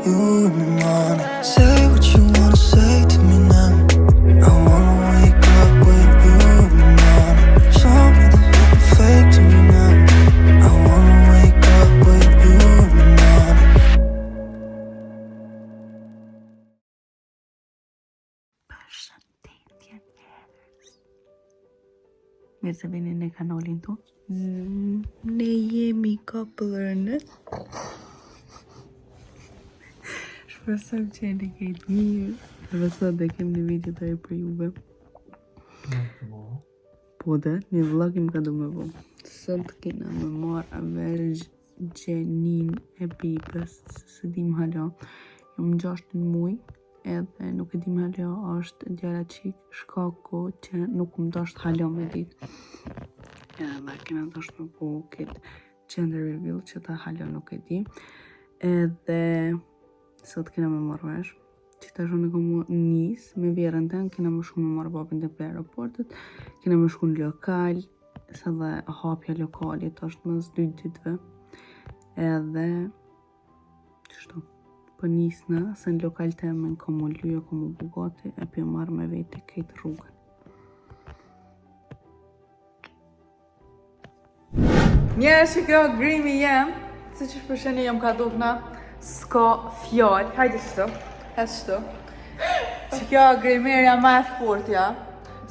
you in the morning. Say what you wanna say to me now. I wanna wake up with you in the morning. Something that's looking fake to me now. I wanna wake up with you in the morning. Përshëndetje njerëz. Mirë se vini në kanalin tu. Ne jemi couple-ërnë. Shpresoj që jeni këtë mirë. Dhe sot dhe kem një video të re për juve. Po dhe, një vlog im ka du me bo. Sot kena me marrë averj gjenin e pipës. Se dim hala. Jom 6 muj. Edhe nuk e dim hala është djara qik shkaku që nuk më dasht hala me dit. Edhe kena dasht me po këtë gender reveal që ta hala nuk e di. Edhe sot kena me marrë vesh. Që ta shumë e komu nis me vjerën ten, kena me shku me marrë babin të për aeroportet, kena me shku në lokal, sa dhe hapja lokalit është mësë 2 ditëve. Edhe qështu. Po nisna, se në lokal të emen komu lyja, komu bugati, e për marrë me vete këtë rrugën. Njerë që kjo grimi jem, se që shpërsheni jam ka dukna, s'ka fjall, hajde shto, hes shto, që kjo grimerja ma e fortja,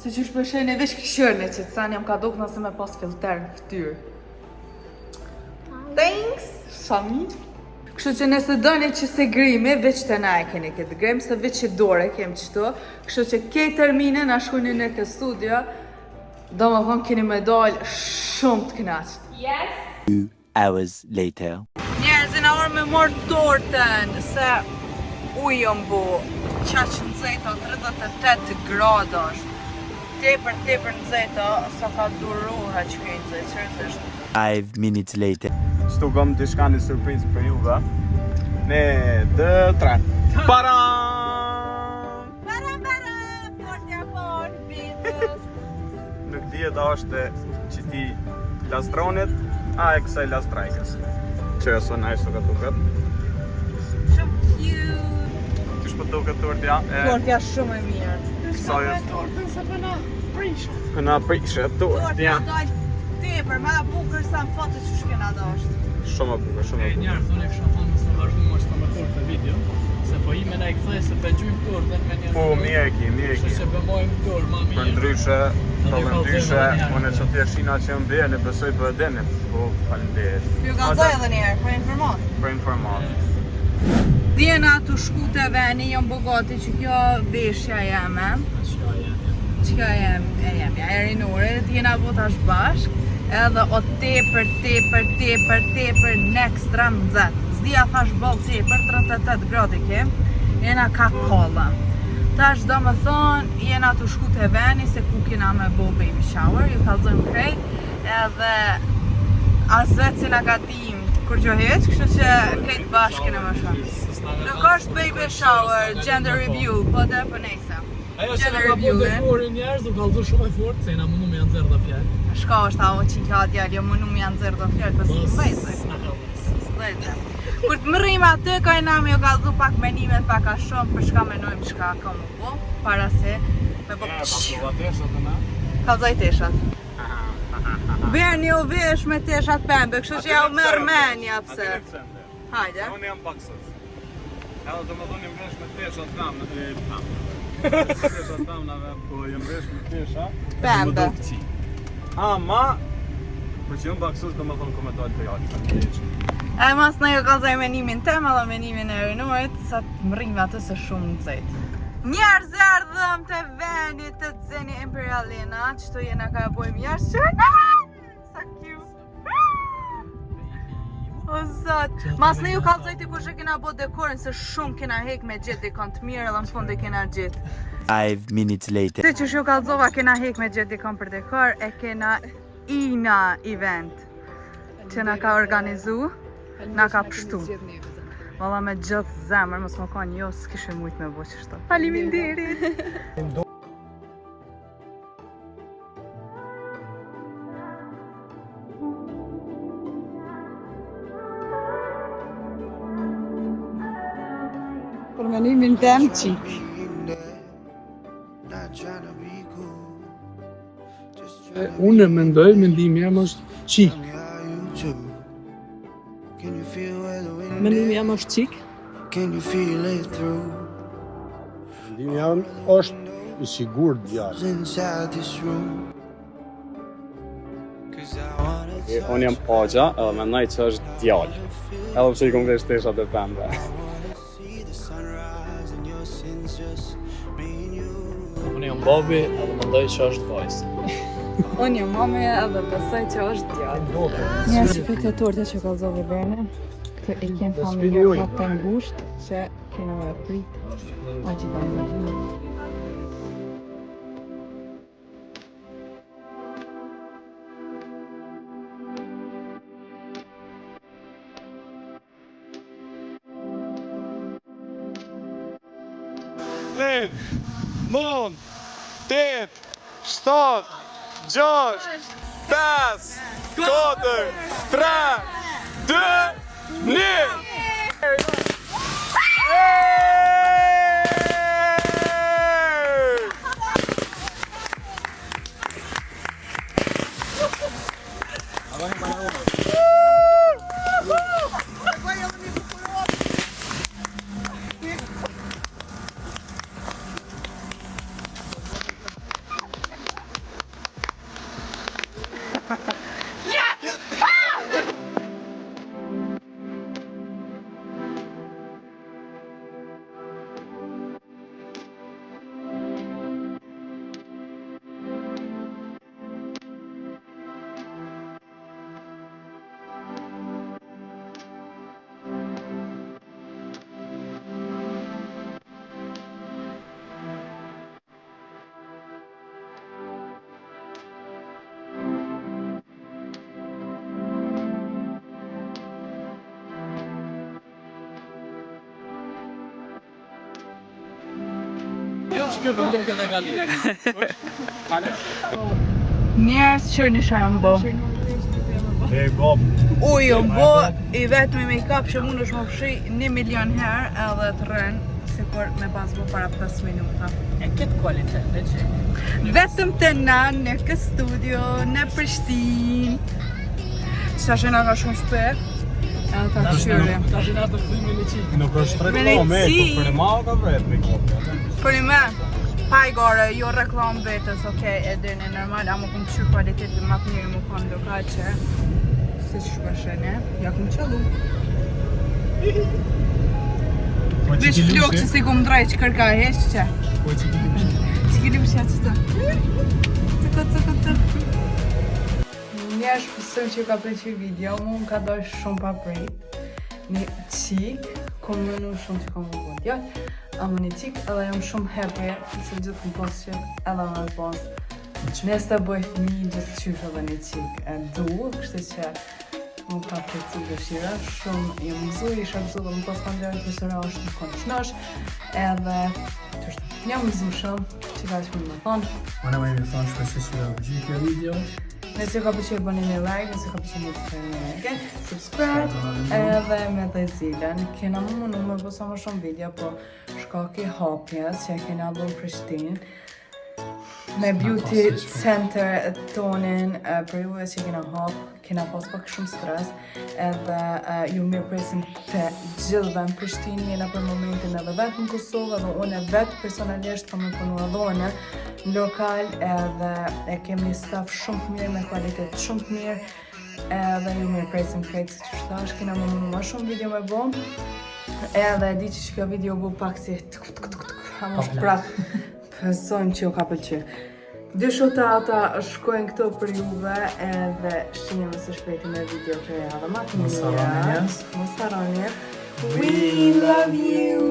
se që shpërsheni vish këshërni që të san jam ka dukna se me pas filter në ftyrë. Thanks, Shami. Kështu që nëse doni që se grimi, veç të na e keni këtë grim, se veç që dore kem qëtu. Kështu që kej termine na shkuni në këtë studio, do më thonë keni me dalë shumë të knaqët. Yes! 2 hours later. Njerëzin a orë me morë tortën, se ujën bu, qaqë në zeta, 38 grada është. Tepër në zeta, sa ka duruha që kejnë zeta, seriosisht. 5 minutes later. Sto kam të shka një surprizë për juve. Ne, 2, 3. Param! Portja por, bitës. Nuk djeta është që ti lastronit, a e kësaj lastrajkës. Që e sona ishtë të ka duket. Shumë cute. Që shpët duket tortja? Tortja shumë e mirë. Sa e Tortën se përna prishet. Këna prishe tortja. Tortja dojtë tepër, ma bukur sa në foto që shkena do është. Shumë e bukur, shumë e bukur. Njerëz, unë e kisha thënë nëse vazhdojmë është të më tortë video, se po ime na i kthej se pëlqejmë tortën me njerëz. Po, mjeki. Kështu që bëmojmë tortë më Për mirë. ndryshe, ndryshe, unë që t'je shina që më bje, në besoj për edeni. Po, falenderit. Ju kalzoj edhe njerë, për informat. Për informat. Djena të shku të veni, jom bogati që kjo veshja jeme. Që kjo jemja, e rinurit, jena botash bashk. Edhe o tepër n'ekstra mëzet. Zdia thash bol tepër, 38 gradi kem, jena ka kolla. Tash do më thonë, jena të shku të veni se ku kina me bo baby shower, ju kalzojmë krejt, edhe as vetë si nga ka dim kur gjo heq, kështu që krejt bashkë kina më shumë. Nuk është baby shower, gender review, po dhe për nejse. Ajo që ka po dekori njerëz, u kallzu shumë e fortë, se na mundu me janë zërë dhe fjallë. Shka është avo që ka djallë, jo mundu me janë zërë do fjallë, për s'vejtë. Kur të mërim atë, ka i nami jo kallzu pak menimet pak a shumë, për shka menojmë shka ka më po, para se me po kallzoj teshat. Berë një u vesh me teshat pembe, kështu që ja u merë menja pëse. Hajde. Unë jam baksës. Edhe të më thonë jam vesh me teshat teshat tamnave, po jam vesh me tesha Pembe. Ama, për që jam baksës do më thonë komentojt për jallë. E mas në jo kallzoj menimin tem, edhe menimin e rinurit, sa të mërim atë se shumë në zejtë. Njerëz ardhëm të venit të Zeni Imperialina, qëto jena ka e bojmë jashtë që sa cute. O zot, mas në ju kallzoj të kush e kena bo dekorin, se shumë kena hek me gjithë dikon të mirë, edhe në fund e kena gjithë. 5 minutes later. Të që shu kallzova kena hek me gjithë dikon për dekor, e kena Ina event, që na ka organizu, na ka pështu. Valla me gjithë zemër, mos më kanë jo, s'kishe mujt me bo qështu. Faleminderit! menimin tem qik. Not trying to be cool. Unë mendoj, mendimi jam është qik. How you do? Can you feel where the wind Mendimi jam është qik. Can you feel it through? Mendimi jam është i sigurt djalë. Inside this room. 'Cause I wanna Unë jam Pagja edhe mendoj që është djalë. Edhe pse I kom vesh teshat e pembe. see the sunrise and your sins just me and you. Unë jam babi edhe mendoj që është vajzë. Unë jam mame edhe besoj që është djalë. Një si për këtë torte që ka zovi Berne. Këtë I kemë familje ka të ngusht që kena me prit. A gjitha me gjitha. Nin, 9, 8, 7, 6, 5, 4, 3, 2, 1. Njerës që në shajmë bo. Ujo bo I vetëmi make-up që mund është më fshi 1 milion herë edhe të rënë si kur me pas bo para 5 minuta. E këtë kualitet, e që? Vetëm të na në kë studio në Prishtinë. Qëta që nga ka shumë shpër edhe ta këshyri. Ta që nga të fëllimi në qikë. Nuk është Me lejtësi. për e ma ka vret me kopja. Për i me, pa I gore, jo reklam vetës, okej, e dini normal, a më këmë qyrë kualitetin ma të mirë më konë lokal që si që shpëshene, ja këmë qëllu. Vish flok që si këmë drejt që kërka e heq që. Që ki lupëshja që të. Të. Njerësh pësëm që ka pëlqy video, mu më ka dojë shumë pa prejt. Një qik, kom mënu shumë që kom më bëtë djallë. Ama një qik edhe jam shumë happy se gjithë më posë që edhe më posë. Nes të bëj fëmi gjithë qysh edhe një qik e du, kështë që më ka përcu dëshira, shumë jam mëzu, isha mëzu dhe më posë kanë gjërë kësëra është në konë qënosh, edhe jam mëzu shumë, që ka që më thonë. Mana me më thonë shpesë që da përgjë kjo video. Nëse ka përqe bëni një like, nëse ka përqe një të subscribe, edhe me dhe zilën. Kena më mënu me bësa më shumë video, po shka ki hapjes që kena bërë Prishtinë. Me beauty center tonin për juve që kena hap, kena pas pak shumë stres, edhe ju mirë presim të gjithëve në Prishtinë, jena për momentin edhe vetë në Kosovë, edhe unë vetë personalisht kam e punu edhe unë në lokal, edhe e kemi një staf shumë të mirë, me kualitet shumë të mirë, edhe ju mirë presim krejtë si që shtash, kena më mënu ma shumë video me bo, edhe di që kjo video bu pak si a më shprap, pësojmë që ju ka pëlqy. Dy shota ata shkojnë këto për juve edhe shqinjeme së shpejti me video të reja dhe ma të mira. Mos harroni. We love you!